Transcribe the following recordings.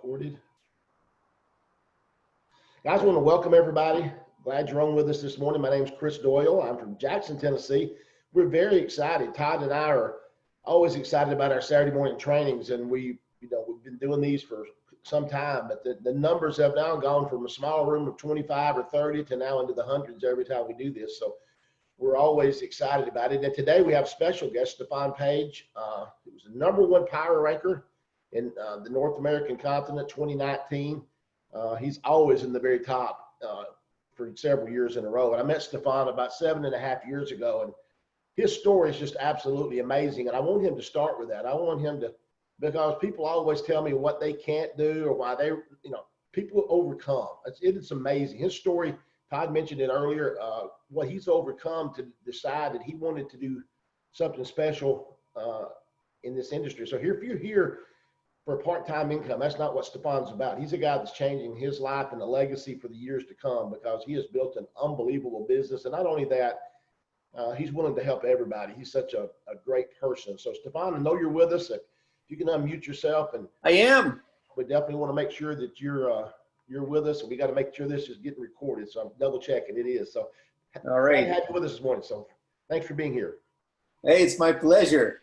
Recorded. Guys, I want to welcome everybody. Glad you're on with us this morning. My name is Chris Doyle. I'm from Jackson, Tennessee. We're very excited. Todd and I are always excited about our Saturday morning trainings, and we've been doing these for some time, but the numbers have now gone from a small room of 25 or 30 to now into the hundreds every time we do this. So we're always excited about it. And today we have special guest, Stephane Page. He was the #1 power ranker in the North American continent 2019. He's always in the very top for several years in a row. And I met Stephane about 7.5 years ago, and his story is just absolutely amazing. And I want him to start with that. I want him to, because people always tell me what they can't do or why they, people overcome. It's amazing. His story, Todd mentioned it earlier, what he's overcome to decide that he wanted to do something special in this industry. So here, if you're here for a part-time income, that's not what Stephane's about. He's a guy that's changing his life and a legacy for the years to come, because he has built an unbelievable business. And not only that, he's willing to help everybody. He's such a great person. So Stephane, I know you're with us. If you can unmute yourself. And I am. We definitely want to make sure that you're with us, and we got to make sure this is getting recorded. So I'm double checking it is. So all right. Glad you with us this morning. So thanks for being here. Hey, it's my pleasure.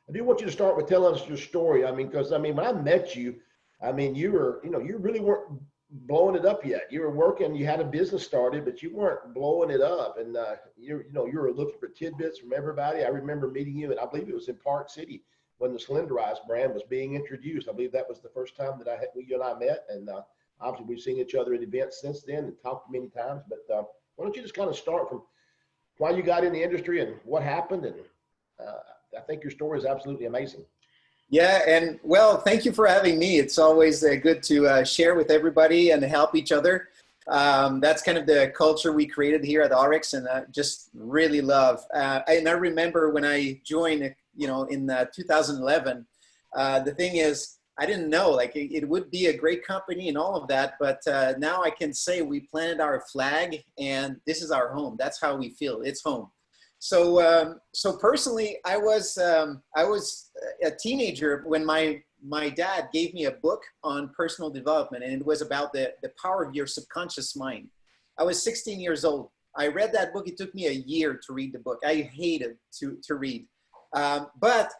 I do want you to start with telling us your story. Because when I met you, you were, you really weren't blowing it up yet. You were working, you had a business started, but you weren't blowing it up. And you were looking for tidbits from everybody. I remember meeting you, and I believe it was in Park City when the Slenderize brand was being introduced. I believe that was the first time that you and I met. And obviously we've seen each other at events since then and talked many times. But why don't you just kind of start from why you got in the industry and what happened? And I think your story is absolutely amazing. Yeah, and well, thank you for having me. It's always good to share with everybody and help each other. That's kind of the culture we created here at Ariix, and I just really love. And I remember when I joined, in 2011, the thing is, I didn't know, it would be a great company and all of that, but now I can say we planted our flag and this is our home. That's how we feel. It's home. So, so personally, I was a teenager when my dad gave me a book on personal development, and it was about the power of your subconscious mind. I was 16 years old. I read that book. It took me a year to read the book. I hated to read. But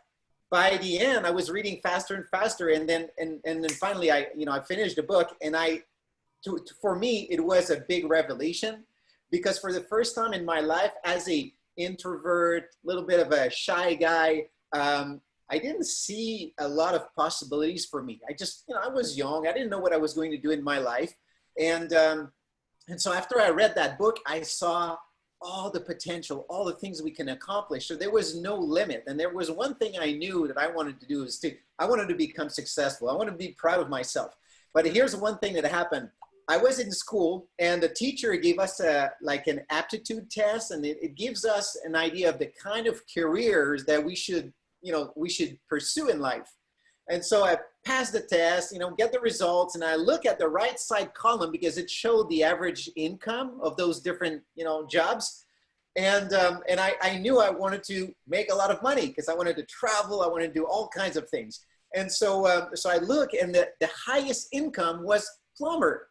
by the end, I was reading faster and faster. And then finally, I finished the book, and for me, it was a big revelation, because for the first time in my life, as a introvert, little bit of a shy guy, I didn't see a lot of possibilities for me. I just, I was young. I didn't know what I was going to do in my life. And so after I read that book, I saw all the potential, all the things we can accomplish. So there was no limit. And there was one thing I knew that I wanted to do I wanted to become successful. I wanted to be proud of myself. But here's one thing that happened. I was in school, and the teacher gave us an aptitude test, and it gives us an idea of the kind of careers that we should pursue in life. And so I passed the test, get the results, and I look at the right side column because it showed the average income of those different, jobs. And I knew I wanted to make a lot of money because I wanted to travel. I wanted to do all kinds of things. And so, so I look, and the highest income was plumber.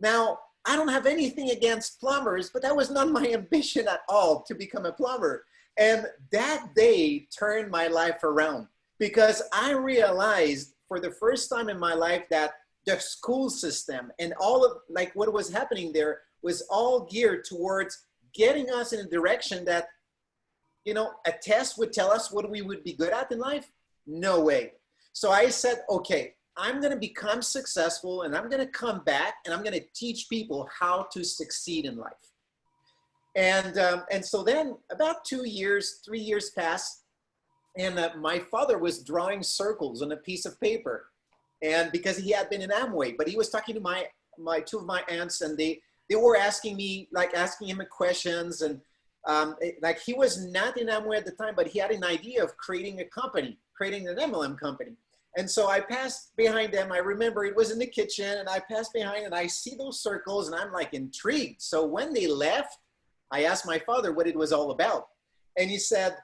Now, I don't have anything against plumbers, but that was not my ambition at all to become a plumber. And that day turned my life around, because I realized for the first time in my life that the school system and all of what was happening there was all geared towards getting us in a direction that, a test would tell us what we would be good at in life. No way. So I said, okay, I'm going to become successful, and I'm going to come back, and I'm going to teach people how to succeed in life. And so then about 2 years, 3 years passed, and my father was drawing circles on a piece of paper, and because he had been in Amway, but he was talking to my two of my aunts, and they were asking me, asking him questions, and he was not in Amway at the time, but he had an idea of creating a company, creating an MLM company. And so I passed behind them. I remember it was in the kitchen, and I passed behind, and I see those circles, and I'm intrigued. So when they left, I asked my father what it was all about. And he said,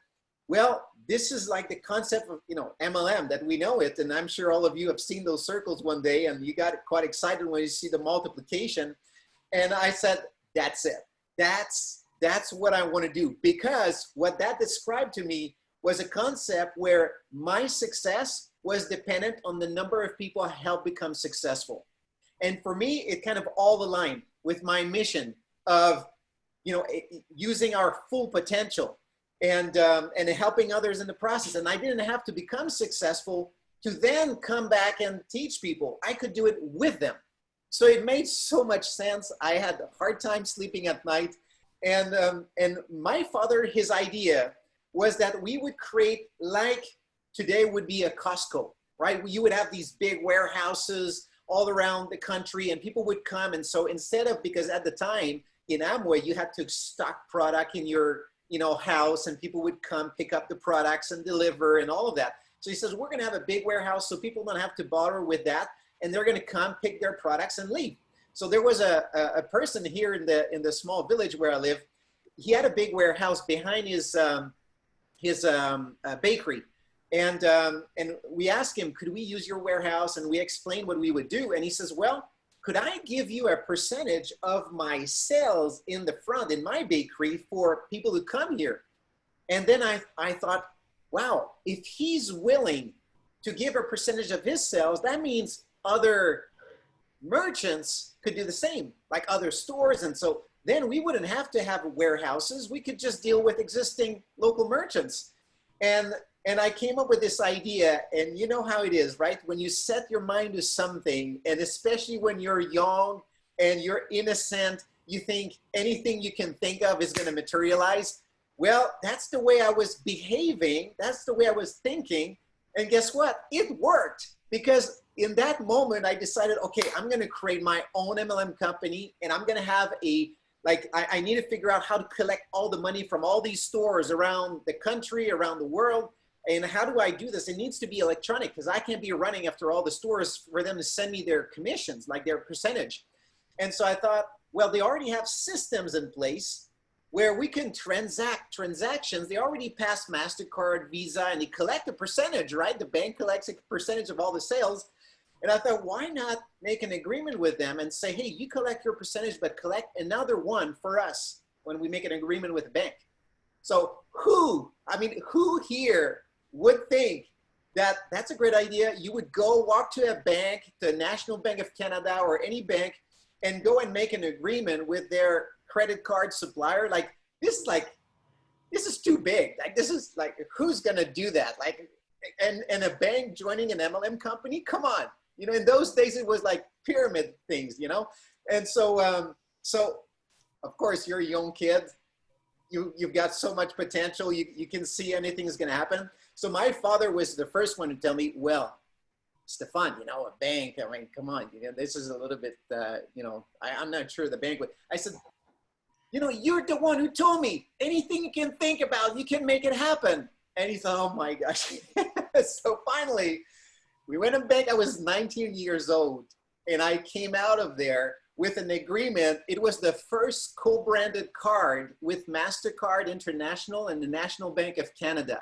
Well, this is like the concept of, MLM that we know it. And I'm sure all of you have seen those circles one day and you got quite excited when you see the multiplication. And I said, that's it. That's what I want to do, because what that described to me was a concept where my success was dependent on the number of people I helped become successful. And for me, it kind of all aligned with my mission of, using our full potential and helping others in the process. And I didn't have to become successful to then come back and teach people. I could do it with them. So it made so much sense. I had a hard time sleeping at night. And my father, his idea was that we would create, like today would be a Costco, right? You would have these big warehouses all around the country and people would come. And so instead of, because at the time in Amway, you had to stock product in your house and people would come pick up the products and deliver and all of that. So he says, we're going to have a big warehouse so people don't have to bother with that. And they're going to come pick their products and leave. So there was a person here in the small village where I live. He had a big warehouse behind his bakery. And we asked him, could we use your warehouse? And we explained what we would do. And he says, well, could I give you a percentage of my sales in the front in my bakery for people who come here? And then I thought, wow, if he's willing to give a percentage of his sales, that means other merchants could do the same, like other stores. And so then we wouldn't have to have warehouses. We could just deal with existing local merchants. And I came up with this idea, and you know how it is, right? When you set your mind to something, and especially when you're young and you're innocent, you think anything you can think of is going to materialize. Well, that's the way I was behaving. That's the way I was thinking. And guess what? It worked, because in that moment, I decided, okay, I'm going to create my own MLM company, and I'm going to have I need to figure out how to collect all the money from all these stores around the country, around the world. And how do I do this? It needs to be electronic, because I can't be running after all the stores for them to send me their commissions, like their percentage. And so I thought, well, they already have systems in place where we can transact transactions. They already pass MasterCard, Visa, and they collect a percentage, right? The bank collects a percentage of all the sales. And I thought, why not make an agreement with them and say, hey, you collect your percentage, but collect another one for us when we make an agreement with the bank. So who here would think that that's a great idea? You would go walk to a bank, the National Bank of Canada or any bank, and go and make an agreement with their credit card supplier. This is too big. This is who's gonna do that? And a bank joining an MLM company? Come on. In those days it was like pyramid things, And so, so of course you're a young kid. You've got so much potential. You can see anything is going to happen. So my father was the first one to tell me, well, Stephane, a bank, come on, this is a little bit, I'm not sure the bank would. I said, you're the one who told me anything you can think about, you can make it happen. And he thought, oh my gosh. So finally, we went in bank. I was 19 years old, and I came out of there with an agreement. It was the first co-branded card with MasterCard International and the National Bank of Canada.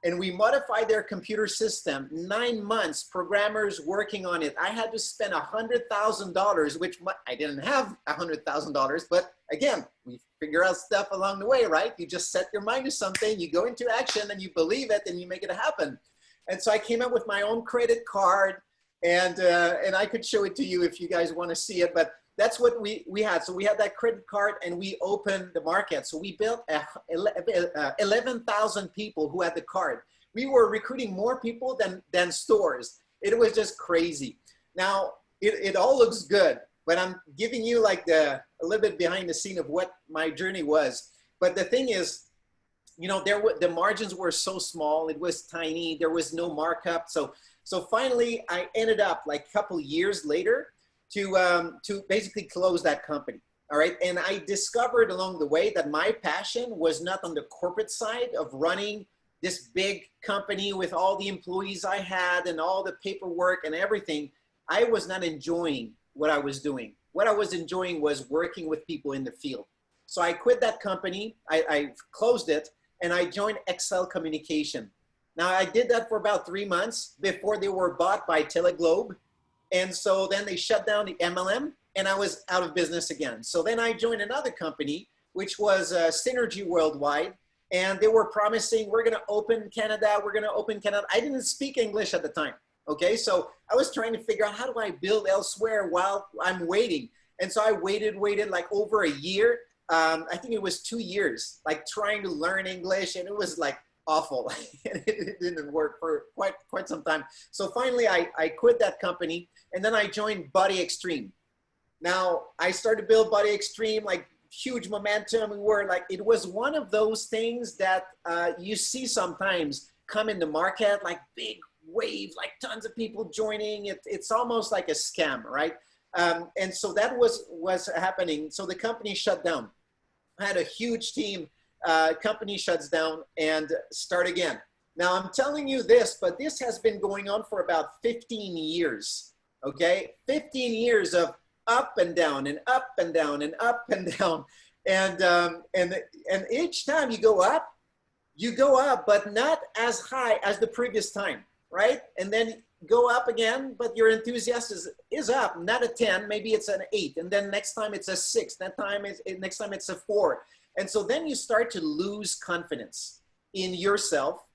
And we modified their computer system, 9 months, programmers working on it. I had to spend $100,000, which I didn't have $100,000, but again, we figure out stuff along the way, right? You just set your mind to something, you go into action and you believe it and you make it happen. And so I came up with my own credit card, and I could show it to you if you guys want to see it, but that's what we had. So we had that credit card and we opened the market. So we built 11,000 people who had the card. We were recruiting more people than stores. It was just crazy. Now, it all looks good, but I'm giving you a little bit behind the scene of what my journey was. But the thing is, the margins were so small. It was tiny. There was no markup. So finally, I ended up a couple years later to basically close that company. All right. And I discovered along the way that my passion was not on the corporate side of running this big company with all the employees I had and all the paperwork and everything. I was not enjoying what I was doing. What I was enjoying was working with people in the field. So I quit that company. I closed it. and I joined Excel Communication. Now I did that for about 3 months before they were bought by Teleglobe. And so then they shut down the MLM and I was out of business again. So then I joined another company, which was Synergy Worldwide. And they were promising, we're gonna open Canada, we're gonna open Canada. I didn't speak English at the time, okay? So I was trying to figure out how do I build elsewhere while I'm waiting. And so I waited like over a year. I think it was 2 years, like trying to learn English, and it was like awful. It didn't work for quite some time. So finally I quit that company, and then I joined Body Extreme. Now I started to build Body Extreme, like huge momentum. We were like, it was one of those things that you see sometimes come in the market, like big wave, like tons of people joining. It's almost like a scam, right? And so that was happening. So the company shut down. I had a huge team. Company shuts down and start again. Now I'm telling you this, but this has been going on for about 15 years. Okay, 15 years of up and down and up and down and up and down, and each time you go up, but not as high as the previous time, right? And then go up again, but your enthusiasm is up, not a 10, maybe it's an 8, and then next time it's a 6, next time it's a 4. And so then you start to lose confidence in yourself,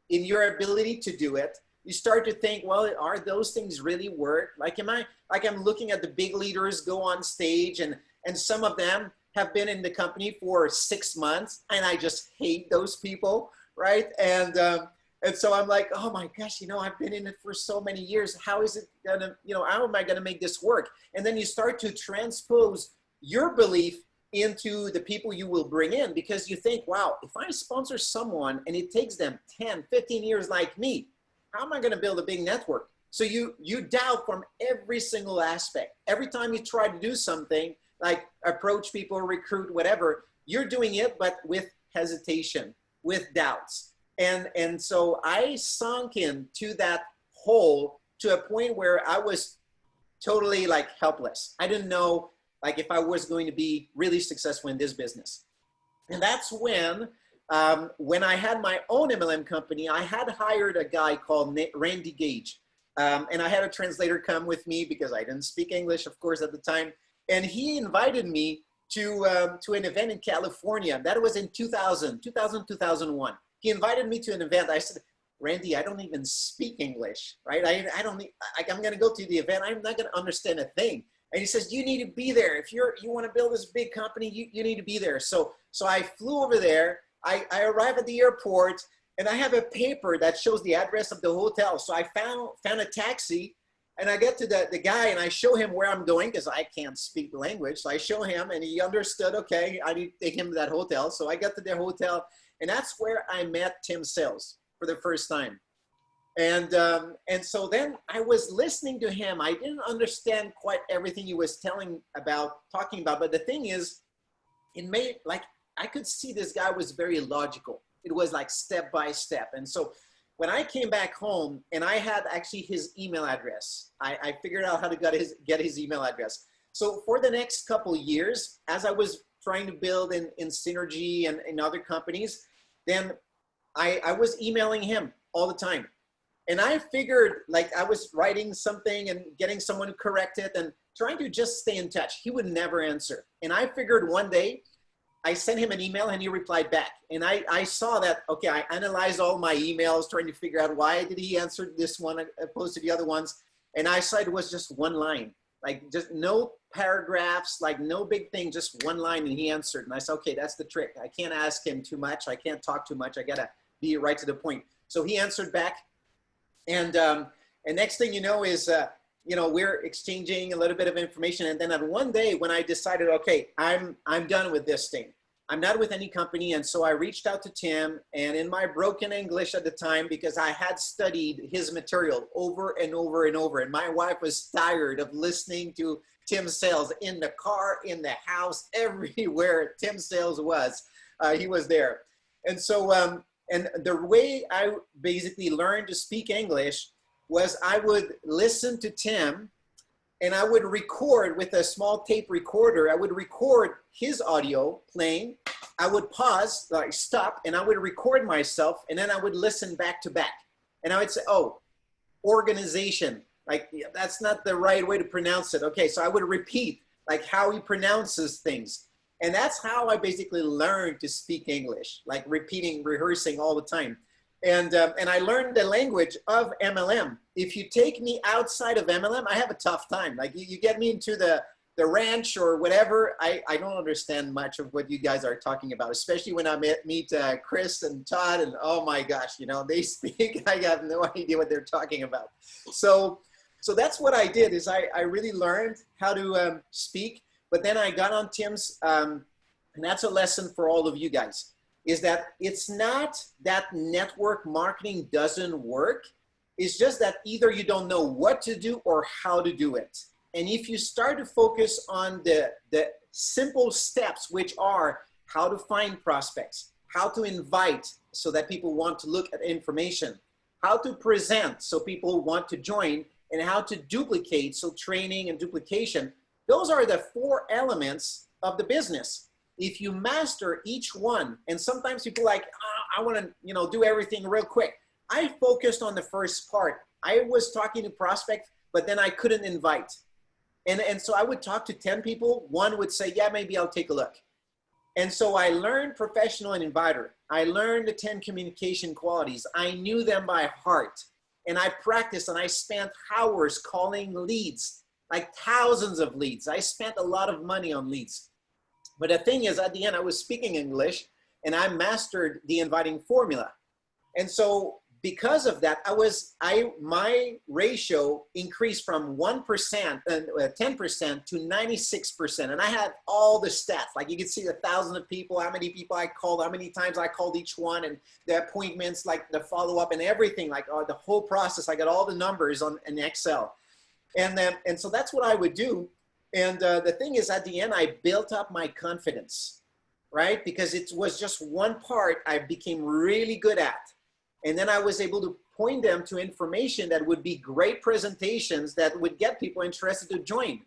in your ability to do it. You start to think, well, are those things really work? Like, I'm looking at the big leaders go on stage, and some of them have been in the company for 6 months, and I just hate those people, right? And so I'm like, oh my gosh, I've been in it for so many years. How is it gonna, how am I gonna make this work? And then you start to transpose your belief into the people you will bring in, because you think, wow, if I sponsor someone and it takes them 10, 15 years like me, how am I gonna build a big network? So you doubt from every single aspect. Every time you try to do something, like approach people, recruit, whatever, you're doing it, but with hesitation, with doubts. And so I sunk into that hole to a point where I was totally like helpless. I didn't know like if I was going to be really successful in this business. And that's when I had my own MLM company, I had hired a guy called Randy Gage. And I had a translator come with me because I didn't speak English, of course, at the time. And he invited me to an event in California. That was in 2001. He invited me to an event. I said, Randy, I don't even speak English, right? I don't need, I'm going to go to the event. I'm not going to understand a thing. And he says, you need to be there. If you want to build this big company, you need to be there. So I flew over there. I arrived at the airport, and I have a paper that shows the address of the hotel. So I found a taxi, and I get to the guy, and I show him where I'm going because I can't speak the language. So I show him, and he understood, okay, I need to take him to that hotel. So I got to their hotel, and that's where I met Tim Sales for the first time. And so then I was listening to him. I didn't understand quite everything he was talking about. But the thing is, it made, like, I could see this guy was very logical. It was like step by step. And so when I came back home and I had actually his email address, I figured out how to get his email address. So for the next couple of years, as I was trying to build in Synergy and in other companies, then I was emailing him all the time. And I figured, like, I was writing something and getting someone to correct it and trying to just stay in touch. He would never answer. And I figured one day, I sent him an email and he replied back. And I saw that, okay, I analyzed all my emails trying to figure out why did he answer this one opposed to the other ones. And I saw it was just one line, like just no paragraphs, like no big thing, just one line. And he answered. And I said, okay, that's the trick. I can't ask him too much. I can't talk too much. I got to be right to the point. So he answered back. And next thing you know is, we're exchanging a little bit of information. And then on one day when I decided, okay, I'm done with this thing. I'm not with any company. And so I reached out to Tim, and in my broken English at the time, because I had studied his material over and over and over. And my wife was tired of listening to Tim Sales in the car, in the house, everywhere Tim Sales was, he was there. And so, and the way I basically learned to speak English was I would listen to Tim and I would record with a small tape recorder. I would record his audio playing. I would pause, like stop, and I would record myself, and then I would listen back to back. And I would say, oh, organization, like yeah, that's not the right way to pronounce it. Okay, so I would repeat like how he pronounces things. And that's how I basically learned to speak English, like repeating, rehearsing all the time. And I learned the language of MLM. If you take me outside of MLM, I have a tough time. Like you get me into the ranch or whatever, I don't understand much of what you guys are talking about, especially when I meet Chris and Todd, and oh my gosh, you know, they speak, I have no idea what they're talking about. So that's what I did, is I really learned how to speak, but then I got on Tim's, and that's a lesson for all of you guys, is that it's not that network marketing doesn't work. It's just that either you don't know what to do or how to do it. And if you start to focus on the simple steps, which are how to find prospects, how to invite so that people want to look at information, how to present so people want to join, and how to duplicate, so training and duplication, those are the 4 elements of the business. If you master each one, and sometimes people are like, oh, I want to do everything real quick. I focused on the first part. I was talking to prospects, but then I couldn't invite. And so I would talk to 10 people. One would say, yeah, maybe I'll take a look. And so I learned professional and inviter. I learned the 10 communication qualities. I knew them by heart. And I practiced, and I spent hours calling leads, like thousands of leads. I spent a lot of money on leads. But the thing is, at the end, I was speaking English, and I mastered the inviting formula. And so because of that, my ratio increased from 1%, 10% to 96%. And I had all the stats, like you can see the thousands of people, how many people I called, how many times I called each one, and the appointments, like the follow-up and everything, like the whole process. I got all the numbers in Excel. And so that's what I would do. And the thing is, at the end, I built up my confidence, right? Because it was just one part I became really good at. And then I was able to point them to information that would be great presentations that would get people interested to join.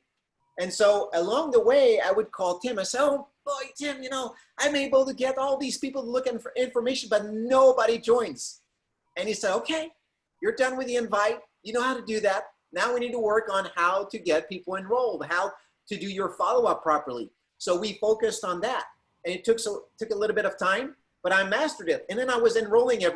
And so along the way, I would call Tim. I said, oh boy, Tim, I'm able to get all these people looking for information, but nobody joins. And he said, okay, you're done with the invite. You know how to do that. Now we need to work on how to get people enrolled, how to do your follow-up properly. So we focused on that. And it took a little bit of time, but I mastered it. And then I was enrolling a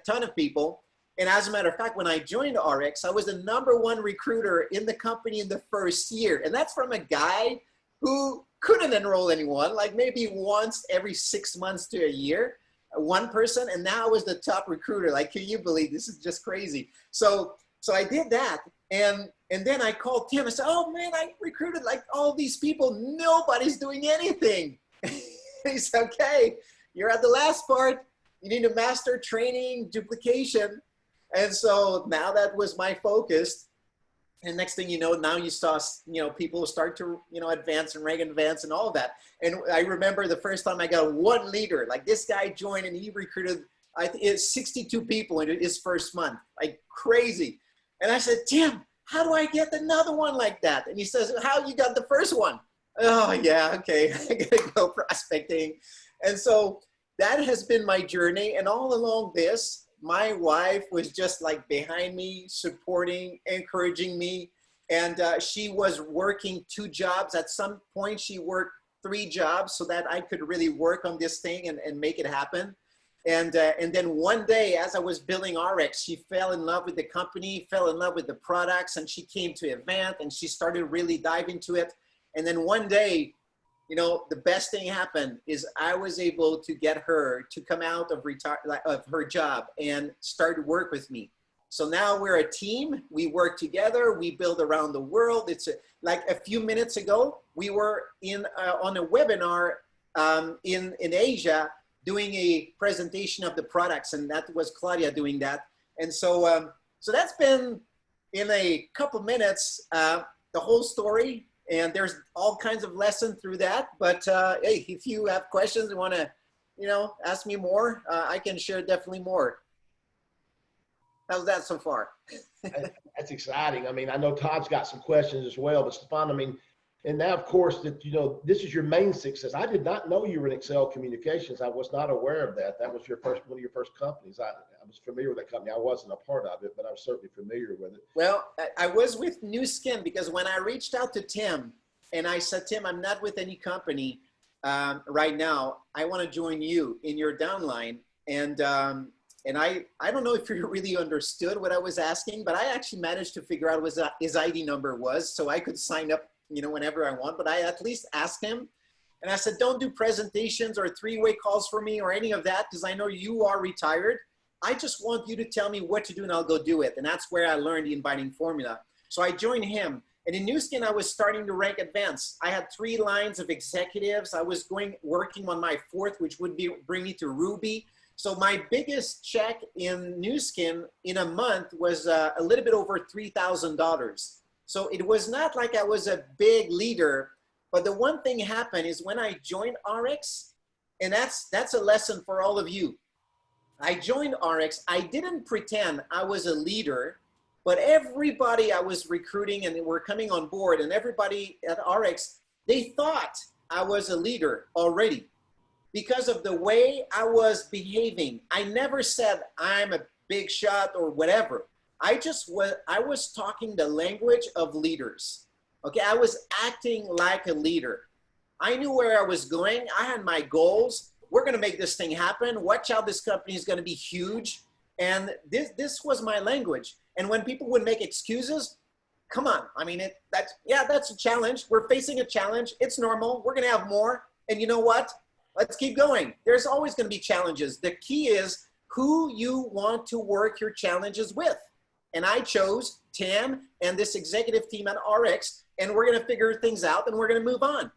ton of people. And as a matter of fact, when I joined Ariix, I was the #1 recruiter in the company in the first year. And that's from a guy who couldn't enroll anyone, like maybe once every 6 months to a year, one person. And now I was the top recruiter. Like, can you believe this is just crazy? So I did that. And then I called Tim and said, oh man, I recruited like all these people. Nobody's doing anything. He said, okay, you're at the last part. You need to master training, duplication. And so now that was my focus. And next thing you know, now you saw, people start to, advance and rank advance and all of that. And I remember the first time I got one leader, like this guy joined and he recruited, I think 62 people in his first month, like crazy. And I said, Tim, how do I get another one like that? And he says, how you got the first one? Oh yeah, okay, I gotta go prospecting. And so that has been my journey. And all along this, my wife was just like behind me, supporting, encouraging me. And she was working 2 jobs. At some point, she worked 3 jobs so that I could really work on this thing and make it happen. And then one day, as I was building Ariix, she fell in love with the company, fell in love with the products, and she came to an event and she started really diving into it. And then one day, the best thing happened is I was able to get her to come out of her job and start to work with me. So now we're a team. We work together. We build around the world. It's like a few minutes ago, we were on a webinar in Asia doing a presentation of the products, and that was Claudia doing that. And so that's been in a couple minutes the whole story. And there's all kinds of lessons through that. But hey, if you have questions and want to, ask me more, I can share definitely more. How's that so far? That's exciting. I mean, I know Todd's got some questions as well, but Stephane, I mean, and now, of course, that, you know, this is your main success. I did not know you were in Excel Communications. I was not aware of that. That was your first, one of your first companies. I was familiar with that company. I wasn't a part of it, but I was certainly familiar with it. Well, I was with New Skin because when I reached out to Tim and I said, Tim, I'm not with any company right now. I want to join you in your downline. And I don't know if you really understood what I was asking, but I actually managed to figure out what his ID number was so I could sign up, you know, whenever I want. But I at least asked him, and I said, don't do presentations or three-way calls for me or any of that, because I know you are retired. I just want you to tell me what to do and I'll go do it. And that's where I learned the inviting formula. So I joined him. And in New Skin, I was starting to rank advanced. I had 3 lines of executives. I was working on my 4th, which would bring me to Ruby. So my biggest check in New Skin in a month was a little bit over $3,000. So it was not like I was a big leader, but the one thing happened is when I joined Ariix, and that's a lesson for all of you. I joined Ariix, I didn't pretend I was a leader, but everybody I was recruiting and they were coming on board, and everybody at Ariix, they thought I was a leader already because of the way I was behaving. I never said I'm a big shot or whatever. I was talking the language of leaders. Okay, I was acting like a leader. I knew where I was going. I had my goals. We're gonna make this thing happen. Watch out, this company is gonna be huge. And this was my language. And when people would make excuses, come on. I mean, that's a challenge. We're facing a challenge. It's normal. We're gonna have more. And you know what? Let's keep going. There's always gonna be challenges. The key is who you want to work your challenges with. And I chose Tim and this executive team at Ariix, and we're gonna figure things out and we're gonna move on,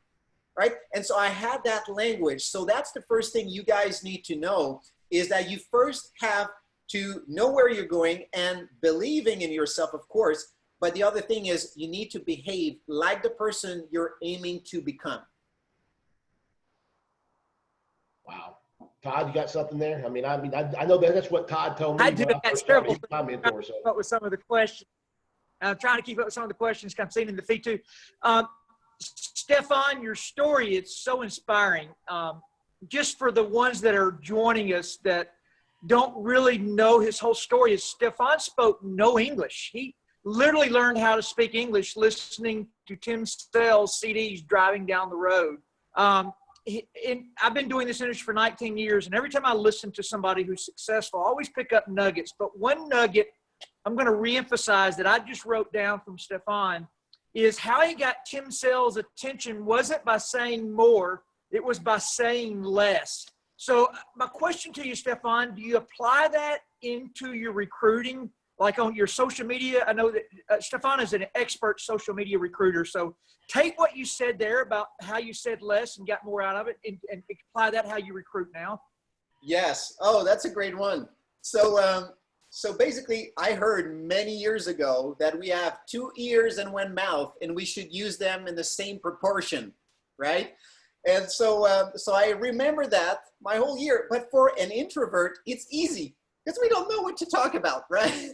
right? And so I had that language. So that's the first thing you guys need to know, is that you first have to know where you're going and believing in yourself, of course, but the other thing is you need to behave like the person you're aiming to become. Wow. Todd, you got something there? I know that's what Todd told me. I do. That's terrible. My mentor, so. Up with some of the questions. I'm trying to keep up with some of the questions I'm seeing in the feed too. Stephane, your story, it's so inspiring. Just for the ones that are joining us that don't really know his whole story, is Stephane spoke no English. He literally learned how to speak English listening to Tim Sells CDs driving down the road. I've been doing this industry for 19 years, and every time I listen to somebody who's successful, I always pick up nuggets. But one nugget I'm going to reemphasize that I just wrote down from Stephane is how he got Tim Sells' attention wasn't by saying more, it was by saying less. So my question to you, Stephane, do you apply that into your recruiting, like on your social media? I know that Stephane is an expert social media recruiter. So take what you said there about how you said less and got more out of it and apply that how you recruit now. Yes. Oh, that's a great one. So basically, I heard many years ago that we have 2 ears and 1 mouth, and we should use them in the same proportion, right? And so I remember that my whole year. But for an introvert, it's easy because we don't know what to talk about, right?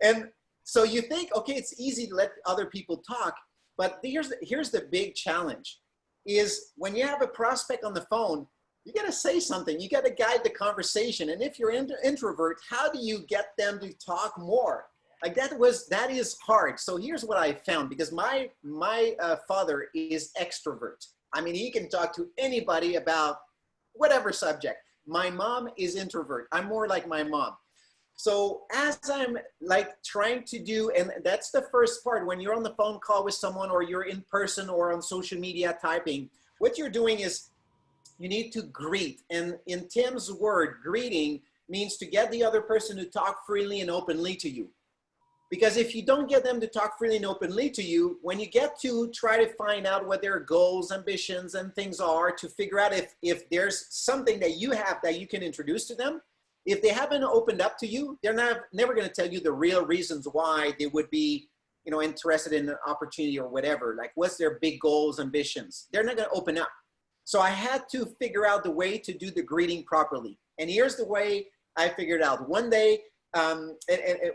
And so you think, okay, it's easy to let other people talk. But here's the big challenge is when you have a prospect on the phone, you got to say something. You got to guide the conversation. And if you're an introvert, how do you get them to talk more? Like that is hard. So here's what I found, because my father is extrovert. I mean, he can talk to anybody about whatever subject. My mom is introvert. I'm more like my mom. So as I'm like trying to do, and that's the first part, when you're on the phone call with someone or you're in person or on social media typing, what you're doing is you need to greet. And in Tim's word, greeting means to get the other person to talk freely and openly to you. Because if you don't get them to talk freely and openly to you, when you get to try to find out what their goals, ambitions, and things are, to figure out if there's something that you have that you can introduce to them, if they haven't opened up to you, they're never going to tell you the real reasons why they would be, interested in an opportunity or whatever. Like, what's their big goals, ambitions? They're not going to open up. So I had to figure out the way to do the greeting properly. And here's the way I figured out. One day,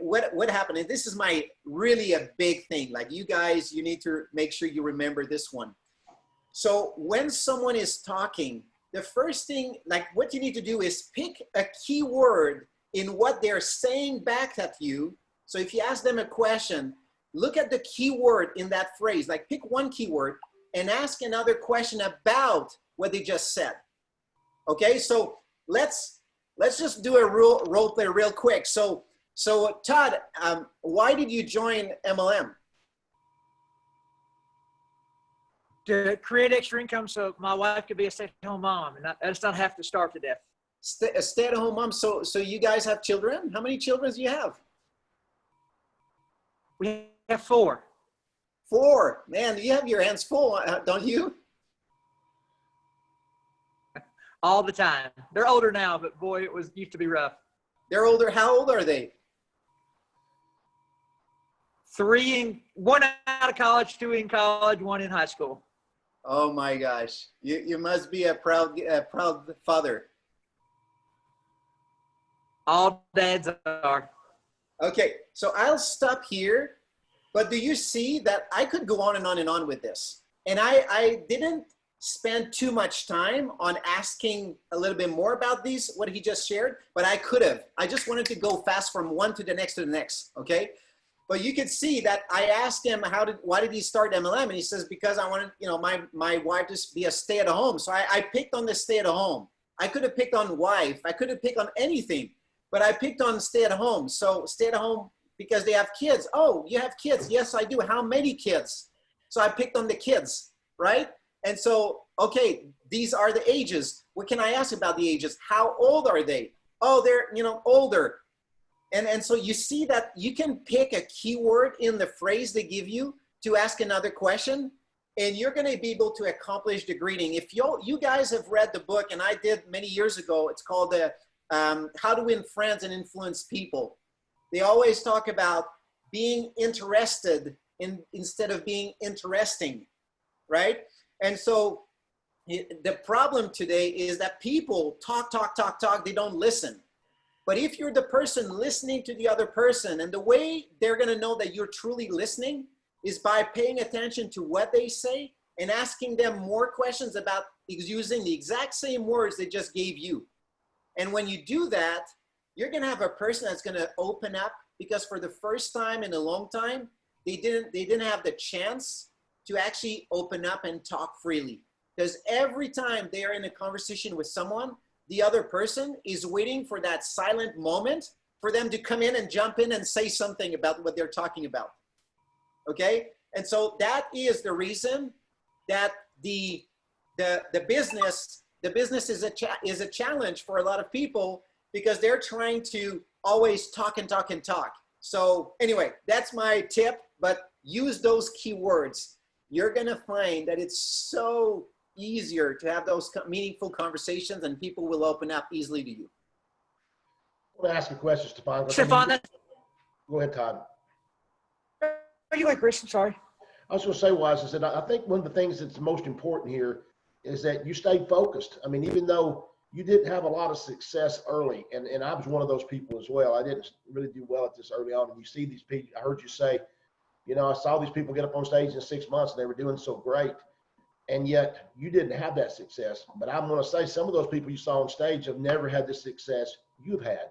what happened, and this is my really a big thing, like you guys, you need to make sure you remember this one. So when someone is talking, the first thing, like what you need to do is pick a key word in what they're saying back at you. So if you ask them a question, look at the key word in that phrase, like pick one keyword and ask another question about what they just said. Okay, so let's just do a role play real quick. So Todd, why did you join MLM? To create extra income so my wife could be a stay-at-home mom and I just not have to starve to death. A stay-at-home mom. So you guys have children? How many children do you have? We have 4. 4. Man, you have your hands full, don't you? All the time. They're older now, but boy, it used to be rough. They're older. How old are they? 1 out of college, 2 in college, 1 in high school. Oh my gosh. You must be a proud father. All dads are. Okay, so I'll stop here, but do you see that I could go on and on and on with this? And I didn't spend too much time on asking a little bit more about these, what he just shared, but I could have. I just wanted to go fast from one to the next, okay? But you could see that I asked him, why did he start MLM? And he says, because I wanted, my wife to be a stay-at-home. So I picked on the stay-at-home. I could have picked on wife. I could have picked on anything, but I picked on stay-at-home. So stay-at-home because they have kids. Oh, you have kids? Yes, I do. How many kids? So I picked on the kids, right? And so, okay, these are the ages. What can I ask about the ages? How old are they? Oh, they're, older. And so you see that you can pick a keyword in the phrase they give you to ask another question, and you're going to be able to accomplish the greeting. If you guys have read the book, and I did many years ago, it's called How to Win Friends and Influence People. They always talk about being interested instead of being interesting, right? And so the problem today is that people talk, they don't listen. But if you're the person listening to the other person, and the way they're going to know that you're truly listening is by paying attention to what they say and asking them more questions about using the exact same words they just gave you. And when you do that, you're going to have a person that's going to open up, because for the first time in a long time, they didn't have the chance to actually open up and talk freely. Because every time they are in a conversation with someone, the other person is waiting for that silent moment for them to come in and jump in and say something about what they're talking about. Okay? And so that is the reason that the business is a challenge for a lot of people, because they're trying to always talk and talk and talk. So anyway, that's my tip, but use those keywords. You're going to find that it's so easier to have those meaningful conversations, and people will open up easily to you. I want to ask a question, Stephane. Stephane, Go ahead, Todd. Are you like Chris? I'm sorry. I was going to say is that I think one of the things that's most important here is that you stay focused. I mean, even though you didn't have a lot of success early, and I was one of those people as well. I didn't really do well at this early on. And you see these people, I heard you say, I saw these people get up on stage in 6 months and they were doing so great. And yet you didn't have that success. But I'm going to say some of those people you saw on stage have never had the success you've had.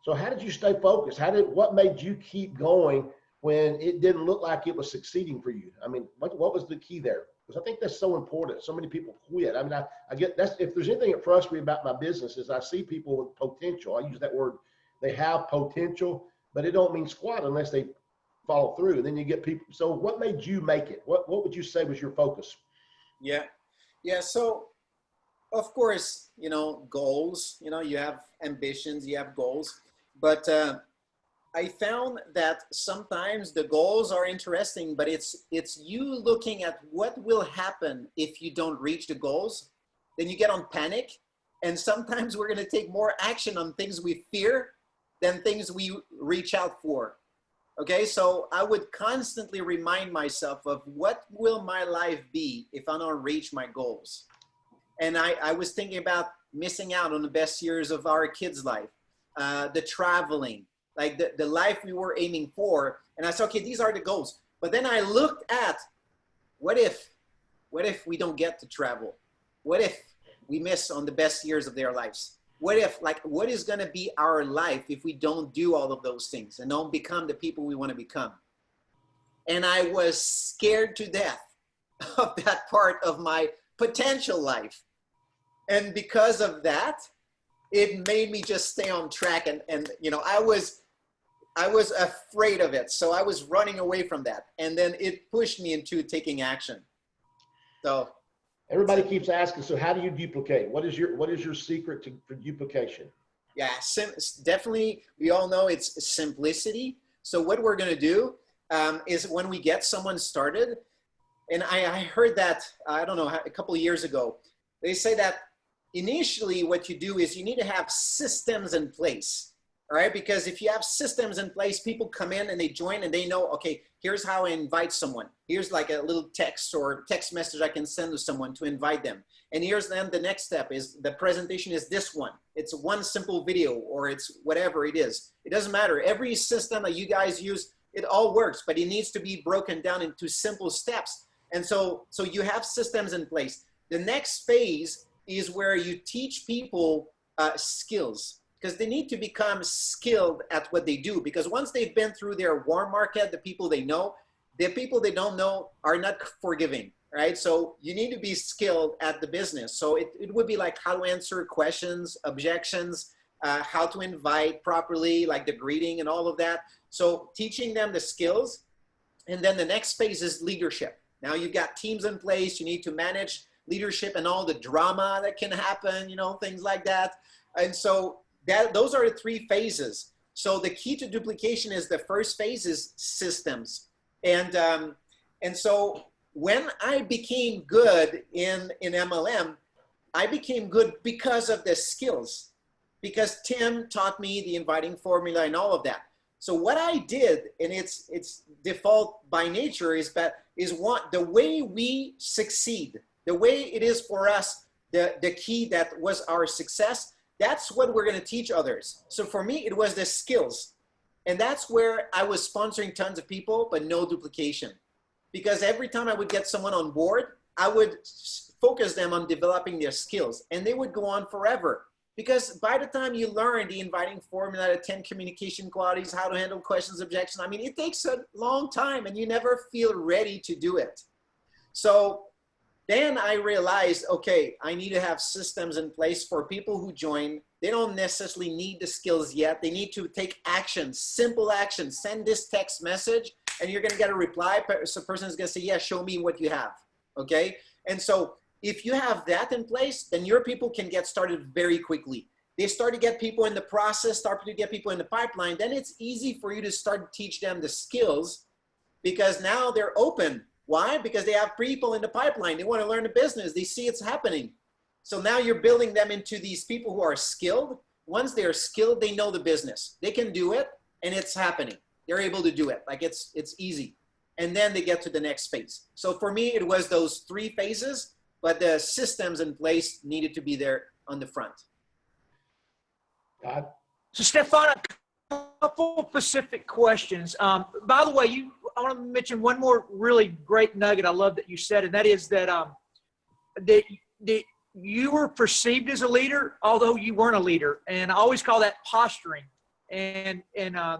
So how did you stay focused? What made you keep going when it didn't look like it was succeeding for you? I mean, what was the key there? Because I think that's so important. So many people quit. I mean, I get that's, if there's anything that frustrates me about my business is I see people with potential. I use that word. They have potential, but it don't mean squat unless they follow through. And then you get people. So what made you make it? What would you say was your focus? Yeah. So of course, goals, you have ambitions, you have goals, but I found that sometimes the goals are interesting, but it's you looking at what will happen if you don't reach the goals. Then you get on panic, and sometimes we're going to take more action on things we fear than things we reach out for. Okay, so I would constantly remind myself of what will my life be if I don't reach my goals. And I was thinking about missing out on the best years of our kids' life, the traveling, like the life we were aiming for. And I said, okay, these are the goals. But then I looked at, what if we don't get to travel? What if we miss on the best years of their lives? What if, like, what is going to be our life if we don't do all of those things and don't become the people we want to become? And I was scared to death of that part of my potential life. And because of that, it made me just stay on track. And you know, I was afraid of it. So I was running away from that. And then it pushed me into taking action. So everybody keeps asking, so how do you duplicate? What is your secret for duplication? Yeah, definitely. We all know it's simplicity. So what we're going to do is when we get someone started, and I heard that, I don't know, a couple of years ago, they say that initially what you do is you need to have systems in place, all right? Because if you have systems in place, people come in and they join and they know, okay, here's how I invite someone. Here's like a little text or text message I can send to someone to invite them. And here's then the next step is the presentation is this one. It's one simple video or it's whatever it is. It doesn't matter. Every system that you guys use, it all works, but it needs to be broken down into simple steps. And so you have systems in place. The next phase is where you teach people skills, because they need to become skilled at what they do. Because once they've been through their warm market, the people they know, the people they don't know are not forgiving, right? So you need to be skilled at the business. So it would be like how to answer questions, objections, how to invite properly, like the greeting and all of that. So teaching them the skills. And then the next phase is leadership. Now you've got teams in place. You need to manage leadership and all the drama that can happen, you know, things like that. And so those are the three phases. So the key to duplication is the first phase is systems. And so when I became good in MLM, I became good because of the skills, because Tim taught me the inviting formula and all of that. So what I did, and it's default by nature, is the way we succeed, the way it is for us, the key that was our success, that's what we're going to teach others. So for me, it was the skills. And that's where I was sponsoring tons of people, but no duplication. Because every time I would get someone on board, I would focus them on developing their skills. And they would go on forever. Because by the time you learn the inviting formula, the 10 communication qualities, how to handle questions, objections, I mean, it takes a long time and you never feel ready to do it. So then I realized, okay, I need to have systems in place for people who join. They don't necessarily need the skills yet. They need to take action, simple action. Send this text message and you're going to get a reply. So the person is going to say, yeah, show me what you have. Okay. And so if you have that in place, then your people can get started very quickly. They start to get people in the process, start to get people in the pipeline. Then it's easy for you to start to teach them the skills because now they're open. Why? Because they have people in the pipeline. They want to learn the business. They see it's happening. So now you're building them into these people who are skilled. Once they're skilled, they know the business. They can do it and it's happening. They're able to do it. Like it's easy. And then they get to the next phase. So for me, it was those three phases, but the systems in place needed to be there on the front. Todd? So Stephane, a couple specific questions. By the way, I want to mention one more really great nugget I love that you said, and that is that that you were perceived as a leader, although you weren't a leader. And I always call that posturing. And I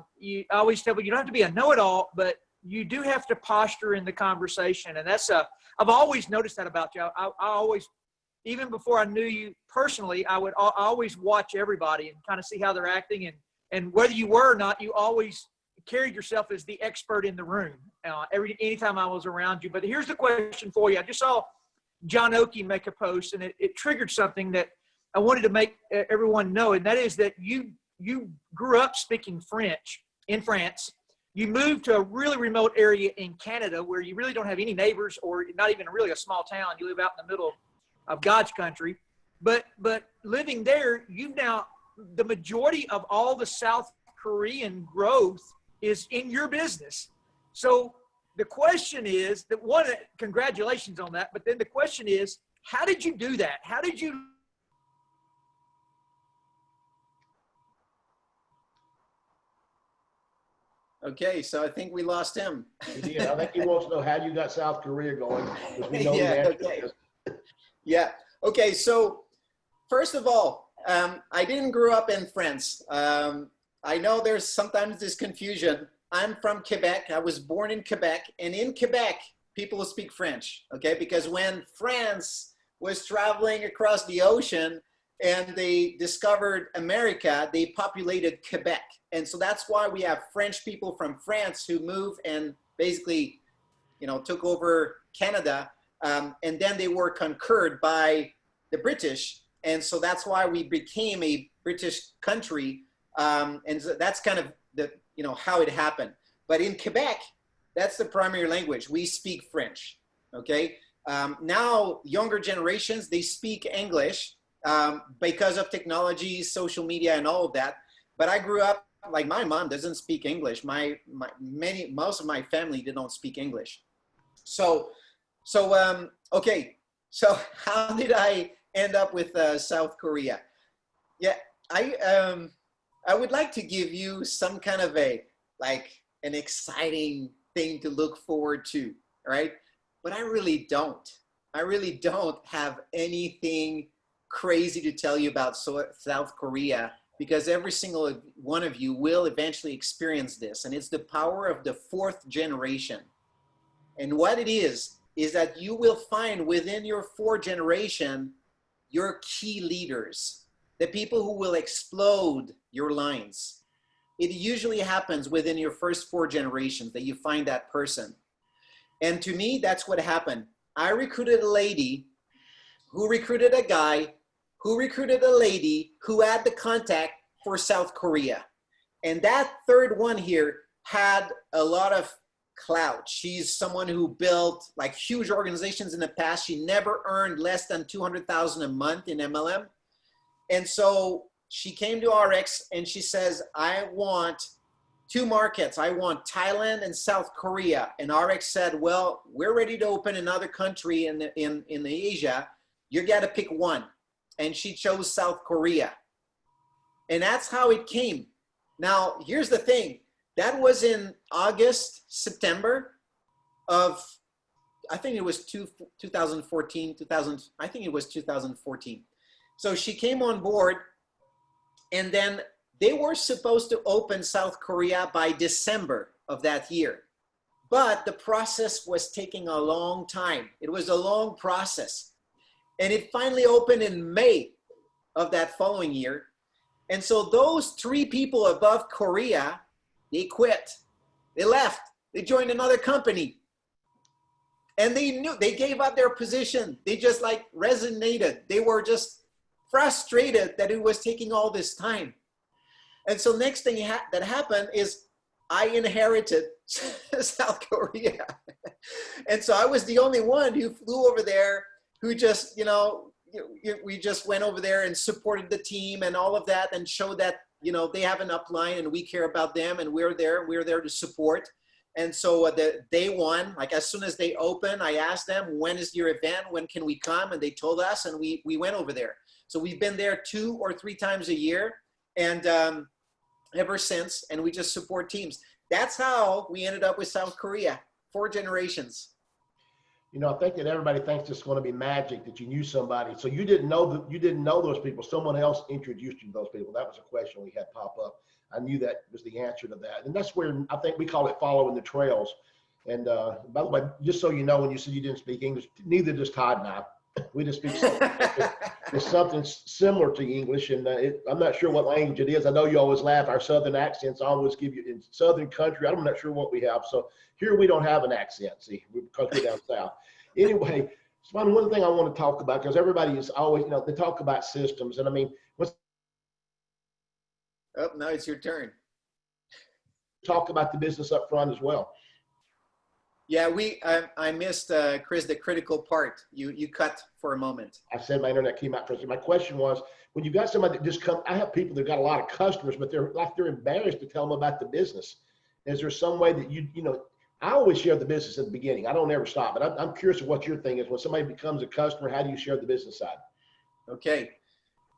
always tell people you don't have to be a know-it-all, but you do have to posture in the conversation. And I've always noticed that about you. I always, even before I knew you personally, I always watch everybody and kind of see how they're acting. And whether you were or not, you always carried yourself as the expert in the room anytime I was around you. But here's the question for you. I just saw John Oakey make a post, and it triggered something that I wanted to make everyone know, and that is that you grew up speaking French in France. You moved to a really remote area in Canada where you really don't have any neighbors or not even really a small town. You live out in the middle of God's country. But living there, the majority of all the South Korean growth is in your business. So the question is congratulations on that. But then the question is, how did you do that? How did you Okay, so I think we lost him. He did. I think he wants to know how you got South Korea going, because we know the Yeah, answer okay. is. Yeah. Okay. So first of all, I didn't grow up in France. I know there's sometimes this confusion. I'm from Quebec. I was born in Quebec, and in Quebec, people speak French. Okay, because when France was traveling across the ocean and they discovered America, they populated Quebec, and so that's why we have French people from France who moved and basically, took over Canada. And then they were conquered by the British. And so that's why we became a British country. And so that's kind of how it happened. But in Quebec, that's the primary language. We speak French, okay? Now, younger generations, they speak English because of technology, social media, and all of that. But I grew up, like my mom doesn't speak English. Most of my family did not speak English. Okay, so how did I end up with South Korea? Yeah, I would like to give you some kind of an exciting thing to look forward to, right? But I really don't. I really don't have anything crazy to tell you about South Korea, because every single one of you will eventually experience this, and it's the power of the fourth generation. And what it is that you will find within your fourth generation your key leaders, the people who will explode your lines. It usually happens within your first 4 generations that you find that person. And to me, that's what happened. I recruited a lady who recruited a guy who recruited a lady who had the contact for South Korea. And that third one here had a lot of clout. She's someone who built like huge organizations in the past. She never earned less than $200,000 a month in MLM. And so she came to Ariix and she says, I want 2 markets. I want Thailand and South Korea. And Ariix said, well, we're ready to open another country in Asia. You got to pick one. And she chose South Korea. And that's how it came. Now, here's the thing. That was in August, September of, I think it was 2014, I think it was 2014. So she came on board, and then they were supposed to open South Korea by December of that year. But the process was taking a long time. It was a long process. And it finally opened in May of that following year. And so those 3 people above Korea, they quit. They left. They joined another company. And they gave up their position. They just resonated. They were just frustrated that it was taking all this time. And so next thing that happened is I inherited South Korea. And so I was the only one who flew over there, who just, we just went over there and supported the team and all of that, and showed that, they have an upline and we care about them, and we're there to support. And so the day one, as soon as they open, I asked them, when is your event? When can we come? And they told us, and we went over there. So we've been there 2 or 3 times a year, and ever since, and we just support teams. That's how we ended up with South Korea, 4 generations. I think that everybody thinks it's going to be magic that you knew somebody. So you didn't know those people. Someone else introduced you to those people. That was a question we had pop up. I knew that was the answer to that. And that's where I think we call it following the trails. And by the way, just so you know, when you said you didn't speak English, neither does Todd and I. We just speak it's something similar to English. And I'm not sure what language it is. I know you always laugh. Our Southern accents always give you, in Southern country, I'm not sure what we have. So here we don't have an accent, see, because we're down south. Anyway, so one thing I want to talk about, because everybody is always, they talk about systems. And I mean, oh, now it's your turn. Talk about the business up front as well. Yeah, I missed, Chris, the critical part. You cut for a moment. I said my internet came out first. My question was, when you got somebody that just come, I have people that got a lot of customers, but they're embarrassed to tell them about the business. Is there some way that I always share the business at the beginning. I don't ever stop, but I'm curious of what your thing is. When somebody becomes a customer, how do you share the business side? Okay.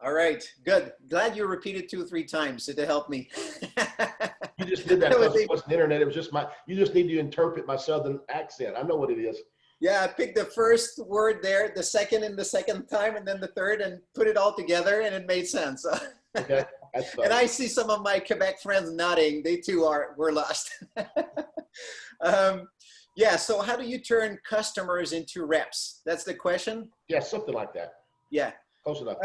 All right. Good. Glad you repeated 2 or 3 times to help me. You just did that because it wasn't internet. It was just you just need to interpret my Southern accent. I know what it is. Yeah, I picked the first word there, the second and the second time, and then the third, and put it all together, and it made sense. Okay, that's fun. And I see some of my Quebec friends nodding. They too were lost. Yeah, so how do you turn customers into reps? That's the question? Yeah, something like that. Yeah. Close enough.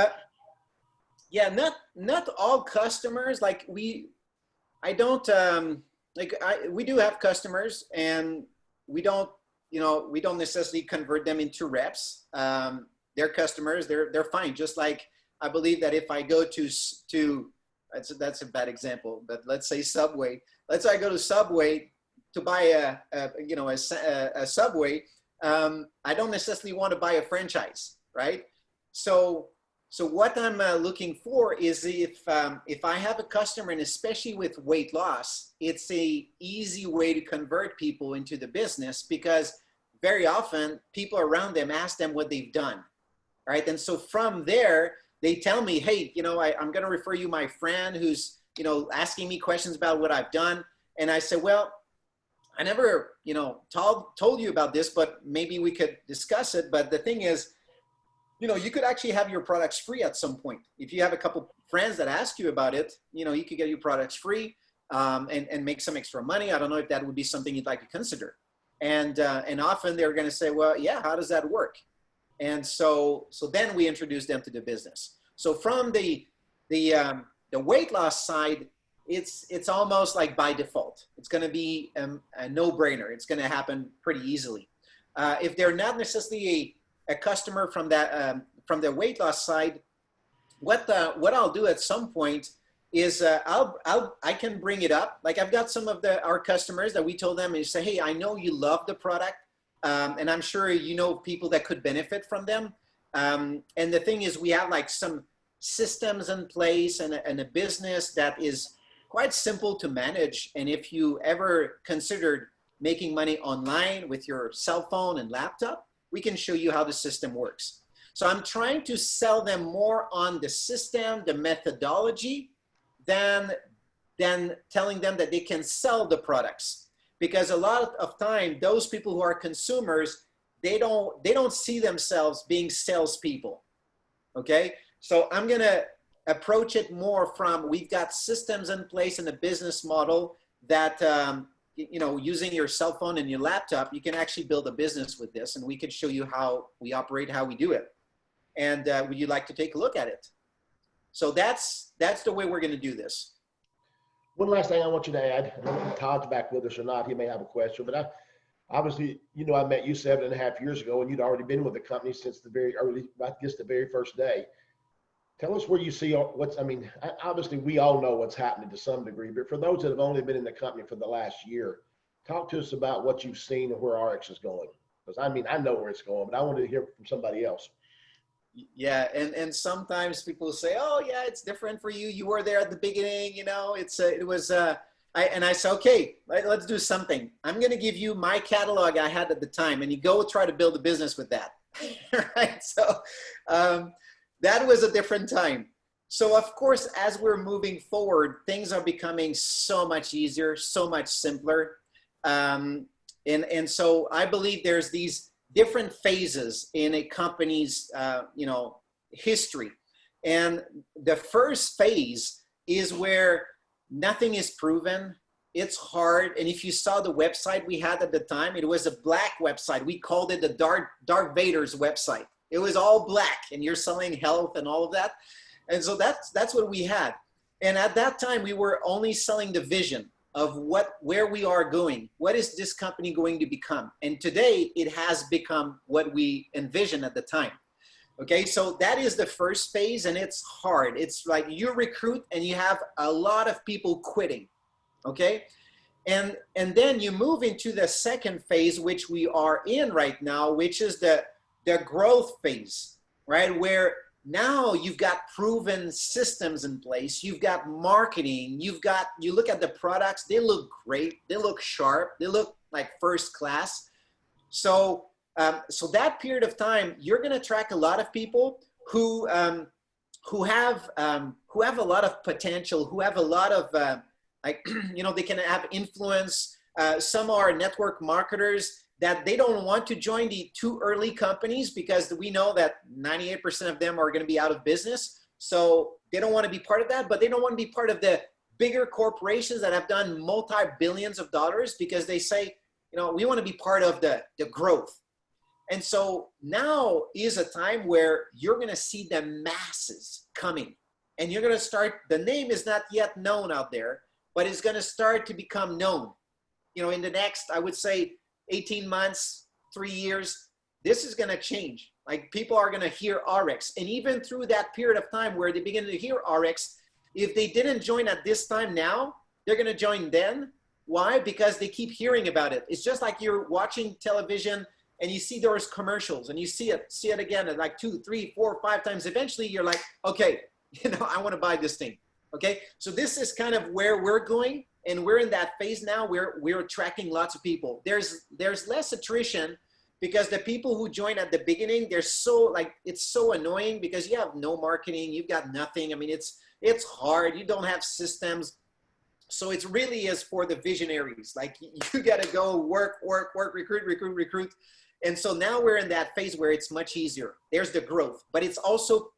Yeah, not all customers. Like we do have customers, and we don't necessarily convert them into reps. They're customers, they're fine. Just like I believe that if I go to that's a bad example, but let's say Subway. Let's say I go to Subway to buy a Subway. I don't necessarily want to buy a franchise, right? So what I'm looking for is if I have a customer, and especially with weight loss, it's a easy way to convert people into the business, because very often people around them ask them what they've done, right? And so from there, they tell me, hey, I'm going to refer you my friend who's, asking me questions about what I've done. And I said, well, I never, told you about this, but maybe we could discuss it. But the thing is, you could actually have your products free at some point. If you have a couple friends that ask you about it, you could get your products free and make some extra money. I don't know if that would be something you'd like to consider. And often they're going to say, well, yeah, how does that work? And so then we introduce them to the business. So from the weight loss side, it's almost like by default. It's going to be a no-brainer. It's going to happen pretty easily. If they're not necessarily a customer from from the weight loss side, what I'll do at some point is I can bring it up. Like I've got some of our customers that we told them, and you say, hey, I know you love the product, and I'm sure you know people that could benefit from them. And the thing is, we have like some systems in place and a business that is quite simple to manage. And if you ever considered making money online with your cell phone and laptop, we can show you how the system works. So I'm trying to sell them more on the system, the methodology, than telling them that they can sell the products. Because a lot of time, those people who are consumers, they don't see themselves being salespeople, okay? So I'm gonna approach it more from, we've got systems in place and a business model that, using your cell phone and your laptop, you can actually build a business with this, and we can show you how we operate, how we do it. And would you like to take a look at it? So that's the way we're gonna do this. One last thing I want you to add, I don't know if Todd's back with us or not, he may have a question, but obviously, I met you 7.5 years ago, and you'd already been with the company since the very first day. Tell us where you see obviously we all know what's happening to some degree, but for those that have only been in the company for the last year, talk to us about what you've seen and where Ariix is going. Because I know where it's going, but I wanted to hear from somebody else. Yeah, and sometimes people say, oh yeah, it's different for you. You were there at the beginning, I say, okay, let's do something. I'm going to give you my catalog I had at the time, and you go try to build a business with that. Right? So that was a different time. So of course, as we're moving forward, things are becoming so much easier, so much simpler. And so I believe there's these different phases in a company's, history. And the first phase is where nothing is proven. It's hard. And if you saw the website we had at the time, it was a black website. We called it the Darth Vader's website. It was all black, and you're selling health and all of that. And so that's what we had. And at that time, we were only selling the vision of where we are going. What is this company going to become? And today it has become what we envisioned at the time. Okay, so that is the first phase, and it's hard. It's like you recruit and you have a lot of people quitting, okay? And then you move into the second phase, which we are in right now, which is the growth phase, right? Where now you've got proven systems in place, you've got marketing, you look at the products, they look great, they look sharp, they look like first class. So that period of time, you're going to attract a lot of people who have a lot of potential, who have a lot of Like, they can have influence. Some are network marketers that they don't want to join the too early companies because we know that 98% of them are going to be out of business. So they don't want to be part of that, but they don't want to be part of the bigger corporations that have done multi-billions of dollars because they say, we want to be part of the growth. And so now is a time where you're going to see the masses coming, and you're going to start, the name is not yet known out there, but it's going to start to become known. In the next, I would say 18 months, 3 years, this is going to change. Like, people are going to hear Ariix. And even through that period of time where they begin to hear Ariix, if they didn't join at this time now, they're going to join then. Why? Because they keep hearing about it. It's just like you're watching television and you see those commercials and you see it again at like 2, 3, 4, 5 times. Eventually you're like, okay, I want to buy this thing. Okay. So this is kind of where we're going. And we're in that phase now where we're attracting lots of people. There's less attrition because the people who join at the beginning, they're so it's so annoying because you have no marketing, you've got nothing. I mean, it's hard. You don't have systems. So it really is for the visionaries. Like, you got to go work, recruit. And so now we're in that phase where it's much easier. There's the growth, but it's also,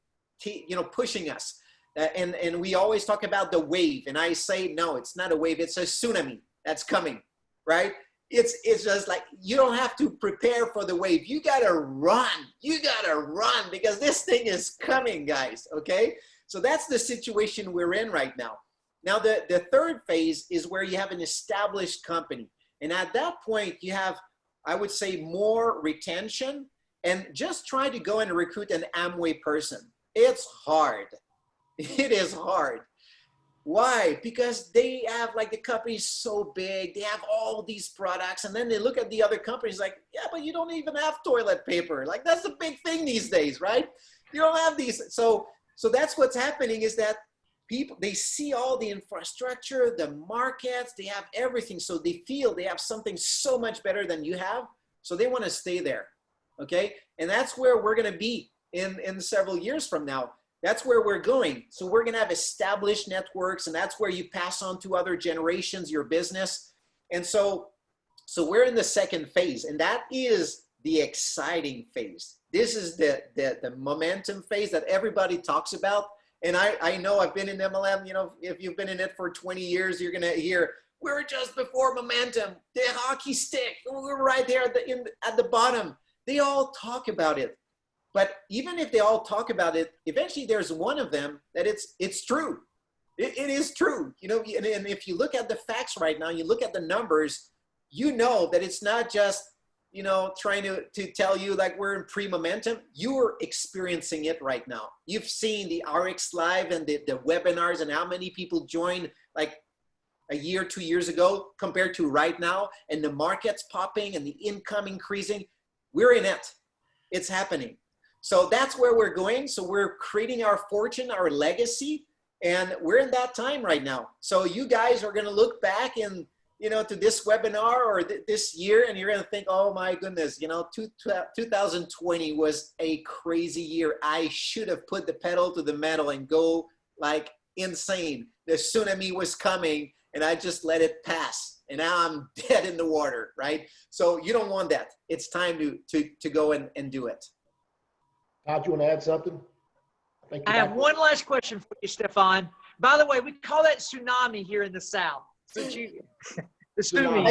pushing us. And we always talk about the wave, and I say, no, it's not a wave. It's a tsunami that's coming, right? It's just like, you don't have to prepare for the wave. You got to run. You got to run because this thing is coming, guys. Okay. So that's the situation we're in right now. Now, the third phase is where you have an established company. And at that point, you have, I would say, more retention, and just try to go and recruit an Amway person. It's hard. It is hard. Why? Because they have, the company's so big, they have all these products, and then they look at the other companies like, yeah, but you don't even have toilet paper. Like, that's the big thing these days, right? You don't have these. So that's what's happening, is that people, they see all the infrastructure, the markets, they have everything. So they feel they have something so much better than you have. So they want to stay there. Okay. And that's where we're going to be in several years from now. That's where we're going. So we're going to have established networks, and that's where you pass on to other generations your business. And so we're in the second phase, and that is the exciting phase. This is the momentum phase that everybody talks about. And I know I've been in MLM, if you've been in it for 20 years, you're going to hear, we're just before momentum, the hockey stick, we're right there at the bottom. They all talk about it. But even if they all talk about it, eventually there's one of them that it's true. It is true. And if you look at the facts right now, you look at the numbers, that it's not just, trying to tell you like we're in pre-momentum. You're experiencing it right now. You've seen the Ariix Live and the webinars and how many people joined like a year, 2 years ago compared to right now, and the market's popping and the income increasing. We're in it. It's happening. So that's where we're going. So we're creating our fortune, our legacy, and we're in that time right now. So you guys are going to look back and, to this webinar or this year, and you're going to think, oh my goodness, 2020 was a crazy year. I should have put the pedal to the metal and go like insane. The tsunami was coming and I just let it pass. And now I'm dead in the water, right? So you don't want that. It's time to go and do it. Todd, you want to add something? I have one last question for you, Stephane. By the way, we call that tsunami here in the South. The tsunami.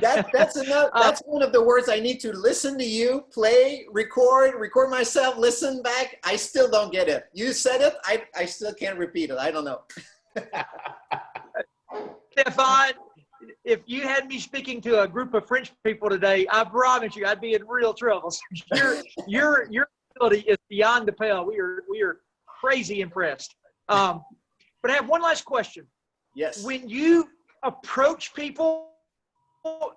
That's one of the words I need to listen to you, play, record myself, listen back. I still don't get it. You said it. I still can't repeat it. I don't know. Stephane, if you had me speaking to a group of French people today, I promise you I'd be in real trouble. Your ability is beyond the pale. We are crazy impressed. But I have one last question. Yes. When you approach people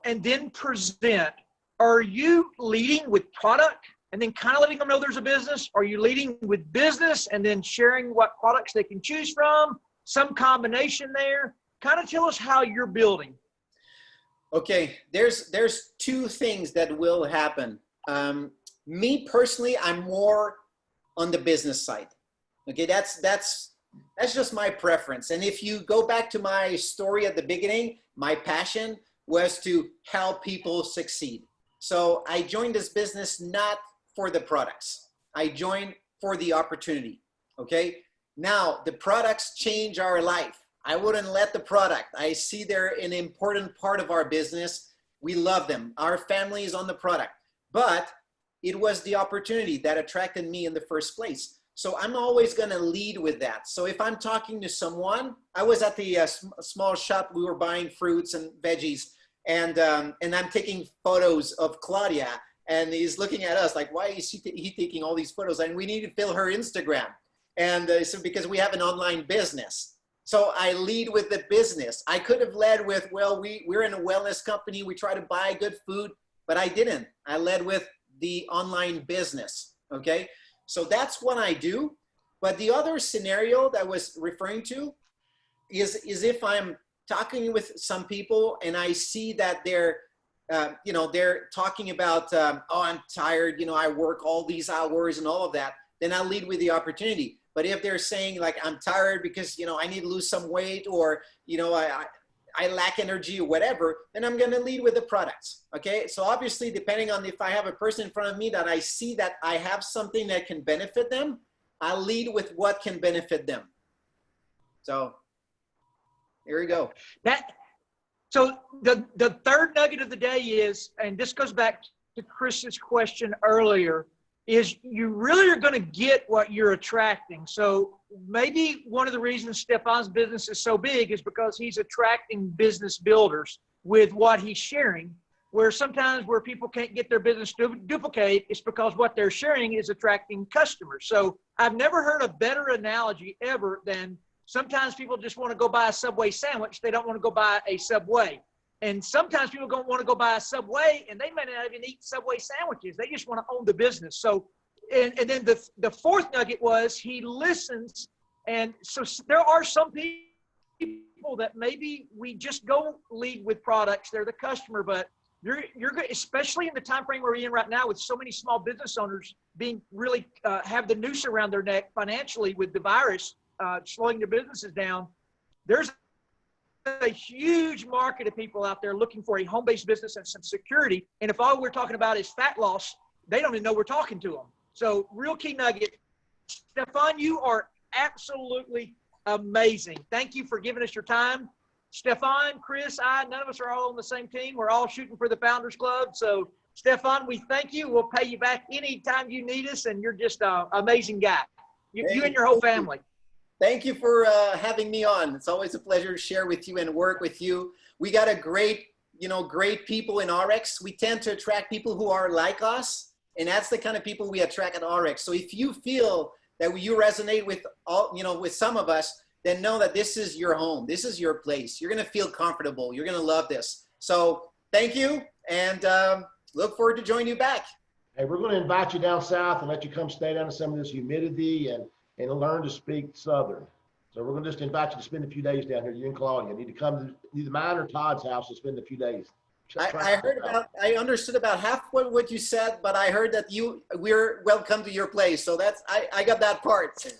and then present, are you leading with product and then kind of letting them know there's a business? Are you leading with business and then sharing what products they can choose from? Some combination there? Kind of tell us how you're building. Okay, there's two things that will happen. Me personally, I'm more on the business side. Okay, that's That's just my preference. And if you go back to my story at the beginning, my passion was to help people succeed. So I joined this business not for the products. I joined for the opportunity. Okay. Now the products change our life. I wouldn't let the product. I see they're an important part of our business. We love them. Our family is on the product, but it was the opportunity that attracted me in the first place. So I'm always going to lead with that. So if I'm talking to someone, I was at the small shop, we were buying fruits and veggies, and I'm taking photos of Claudia, and he's looking at us like, why is he taking all these photos? And we need to fill her Instagram. And so because we have an online business. So I lead with the business. I could have led with, well, we're in a wellness company. We try to buy good food, but I didn't. I led with the online business. Okay. So that's what I do. But the other scenario that I was referring to is if I'm talking with some people and I see that they're talking about, oh, I'm tired, I work all these hours and all of that, then I'll lead with the opportunity. But if they're saying like, I'm tired because, I need to lose some weight, or, I lack energy or whatever, then I'm going to lead with the products. Okay. So obviously, depending on if I have a person in front of me that I see that I have something that can benefit them, I'll lead with what can benefit them. So here we go. So the third nugget of the day is, and this goes back to Chris's question earlier, is you really are going to get what you're attracting. So maybe one of the reasons Stephane's business is so big is because he's attracting business builders with what he's sharing, where sometimes where people can't get their business to duplicate, it's because what they're sharing is attracting customers. So I've never heard a better analogy ever than sometimes people just want to go buy a Subway sandwich. They don't want to go buy a Subway. And sometimes people don't want to go buy a Subway, and they may not even eat Subway sandwiches. They just want to own the business. So, and then the fourth nugget was he listens. And so there are some people that maybe we just go lead with products. They're the customer, but you're good, especially in the time frame we're in right now with so many small business owners being really have the noose around their neck financially with the virus slowing their businesses down. There's a huge market of people out there looking for a home-based business and some security. And if all we're talking about is fat loss, they don't even know we're talking to them. So real key nugget, Stephane, you are absolutely amazing. Thank you for giving us your time. Stephane, Chris, none of us are all on the same team. We're all shooting for the Founders Club. So Stephane, we thank you. We'll pay you back anytime you need us. And you're just an amazing guy. You and your whole family. Thank you for having me on. It's always a pleasure to share with you and work with you. We got a great people in Ariix. We tend to attract people who are like us, and that's the kind of people we attract at Ariix. So if you feel that you resonate with with some of us, then know that this is your home. This is your place. You're going to feel comfortable. You're going to love this. So thank you, and look forward to joining you back. Hey, we're going to invite you down south and let you come stay down in some of this humidity and learn to speak Southern. So we're going to just invite you to spend a few days down here. You and Claudia need to come to either mine or Todd's house and spend a few days. I understood about half what you said, but I heard that we're welcome to your place. So I got that part.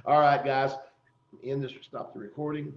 All right, guys. Stop the recording.